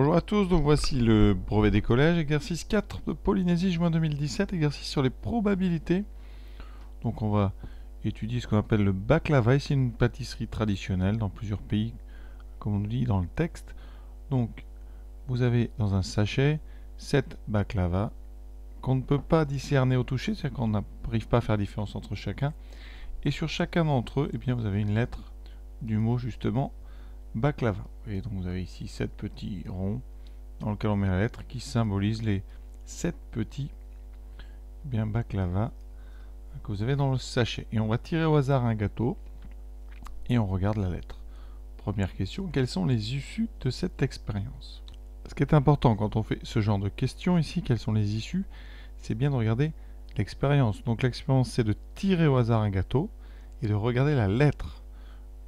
Bonjour à tous, donc voici le brevet des collèges, exercice 4 de Polynésie, juin 2017, exercice sur les probabilités. Donc on va étudier ce qu'on appelle le baklava, c'est une pâtisserie traditionnelle dans plusieurs pays, comme on nous dit dans le texte. Donc vous avez dans un sachet 7 baklava qu'on ne peut pas discerner au toucher, c'est-à-dire qu'on n'arrive pas à faire la différence entre chacun. Et sur chacun d'entre eux, eh bien, vous avez une lettre du mot justement baklava. Et donc vous avez ici 7 petits ronds dans lequel on met la lettre qui symbolise les 7 petits baklava que vous avez dans le sachet. Et on va tirer au hasard un gâteau et on regarde la lettre. Première question, quelles sont les issues de cette expérience? Ce qui est important quand on fait ce genre de questions ici, quelles sont les issues, c'est bien de regarder l'expérience. Donc l'expérience, c'est de tirer au hasard un gâteau et de regarder la lettre.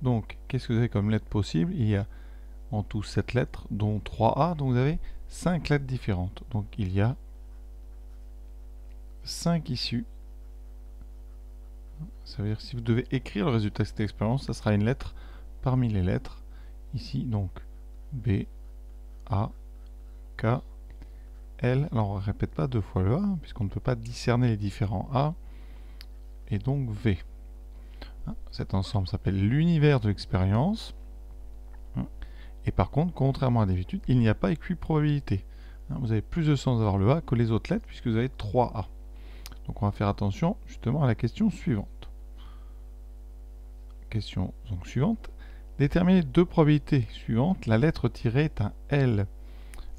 Donc, qu'est-ce que vous avez comme lettre possible? Il y a en tout 7 lettres, dont 3A, donc vous avez 5 lettres différentes. Donc il y a 5 issues. Ça veut dire que si vous devez écrire le résultat de cette expérience, ça sera une lettre parmi les lettres. Ici, donc B, A, K, L. Alors on ne répète pas deux fois le A, puisqu'on ne peut pas discerner les différents A. Et donc V. Cet ensemble s'appelle l'univers de l'expérience. Et par contre, contrairement à d'habitude, il n'y a pas équiprobabilité. Vous avez plus de chances d'avoir le A que les autres lettres, puisque vous avez 3 A. Donc on va faire attention justement à la question suivante. Question donc suivante. Déterminer deux probabilités suivantes. La lettre tirée est un L.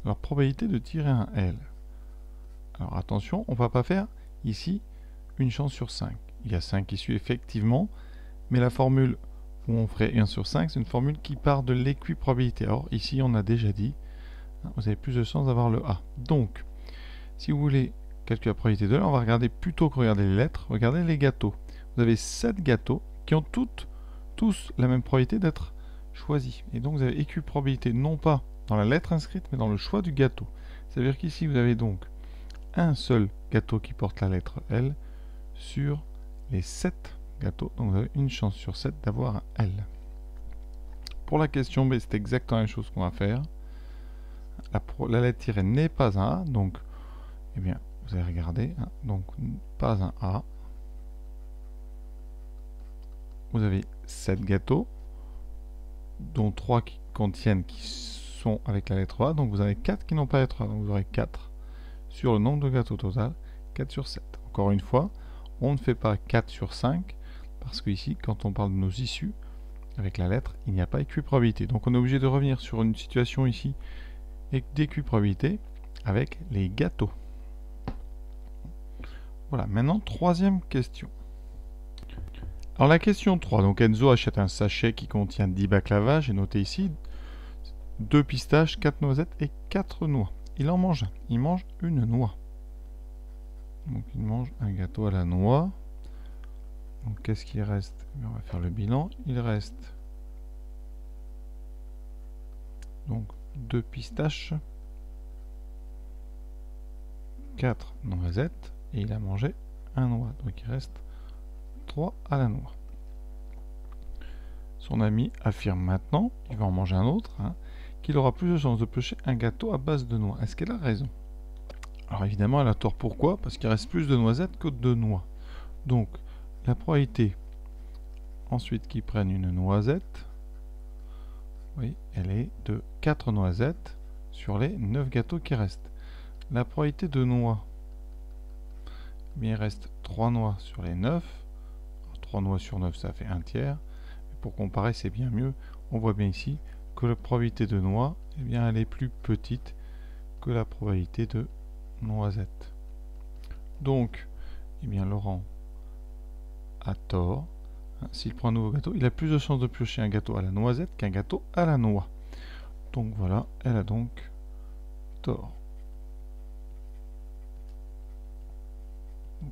Alors probabilité de tirer un L. Alors attention, on ne va pas faire ici une chance sur 5. Il y a 5 issues effectivement, mais la formule où on ferait 1 sur 5, c'est une formule qui part de l'équiprobabilité. Alors ici, on a déjà dit, vous avez plus de chances d'avoir le A. Donc, si vous voulez calculer la probabilité de L, on va regarder plutôt que regarder les lettres, regardez les gâteaux. Vous avez 7 gâteaux qui ont tous la même probabilité d'être choisis. Et donc vous avez équiprobabilité non pas dans la lettre inscrite, mais dans le choix du gâteau. Ça veut dire qu'ici, vous avez donc un seul gâteau qui porte la lettre L sur les 7 gâteaux. Donc vous avez une chance sur 7 d'avoir un L. Pour la question B, c'est exactement la même chose qu'on va faire. La lettre tirée n'est pas un A, donc eh bien, vous allez regarder. Donc pas un A. Vous avez 7 gâteaux, dont 3 qui sont avec la lettre A. Donc vous avez 4 qui n'ont pas la lettre A. Donc vous aurez 4 sur le nombre de gâteaux total, 4 sur 7. Encore une fois, on ne fait pas 4 sur 5, parce que ici, quand on parle de nos issues, avec la lettre, il n'y a pas équiprobabilité. Donc on est obligé de revenir sur une situation ici d'équiprobabilité avec les gâteaux. Voilà, maintenant, troisième question. Alors la question 3, donc Enzo achète un sachet qui contient 10 baklava, j'ai noté ici, 2 pistaches, 4 noisettes et 4 noix. Il en mange un, il mange une noix. Donc il mange un gâteau à la noix. Donc qu'est-ce qu'il reste? On va faire le bilan. Il reste donc 2 pistaches, 4 noisettes et il a mangé un noix. Donc il reste 3 à la noix. Son ami affirme maintenant, il va en manger un autre, qu'il aura plus de chances de pêcher un gâteau à base de noix. Est-ce qu'elle a raison? Alors évidemment, elle a tort. Pourquoi? Parce qu'il reste plus de noisettes que de noix. Donc, la probabilité ensuite qu'ils prennent une noisette, oui, elle est de 4 noisettes sur les 9 gâteaux qui restent. La probabilité de noix, bien, il reste 3 noix sur les 9. Alors, 3 noix sur 9, ça fait un tiers. Pour comparer, c'est bien mieux. On voit bien ici que la probabilité de noix, eh bien, elle est plus petite que la probabilité de noisette. Donc, eh bien, Laurent a tort. S'il prend un nouveau gâteau, il a plus de chances de piocher un gâteau à la noisette qu'un gâteau à la noix. Donc voilà, elle a donc tort.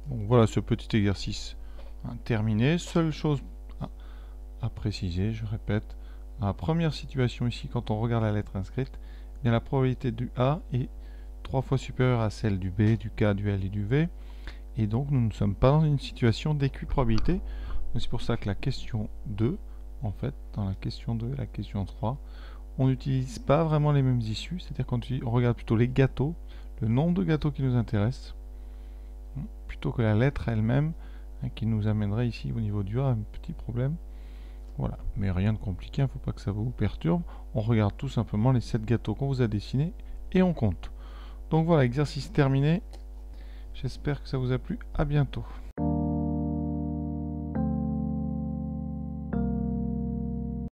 Bon, voilà ce petit exercice terminé. Seule chose à préciser, je répète, dans la première situation ici, quand on regarde la lettre inscrite, eh bien, la probabilité du A est 3 fois supérieure à celle du B, du K, du L et du V. Et donc nous ne sommes pas dans une situation d'équiprobabilité. C'est pour ça que la question 2, en fait, dans la question 2 et la question 3, on n'utilise pas vraiment les mêmes issues, c'est-à-dire qu'on regarde plutôt les gâteaux, le nombre de gâteaux qui nous intéressent, plutôt que la lettre elle-même, qui nous amènerait ici au niveau du A un petit problème. Voilà, mais rien de compliqué, il ne faut pas que ça vous perturbe. On regarde tout simplement les 7 gâteaux qu'on vous a dessinés et on compte. Donc voilà, exercice terminé. J'espère que ça vous a plu. À bientôt.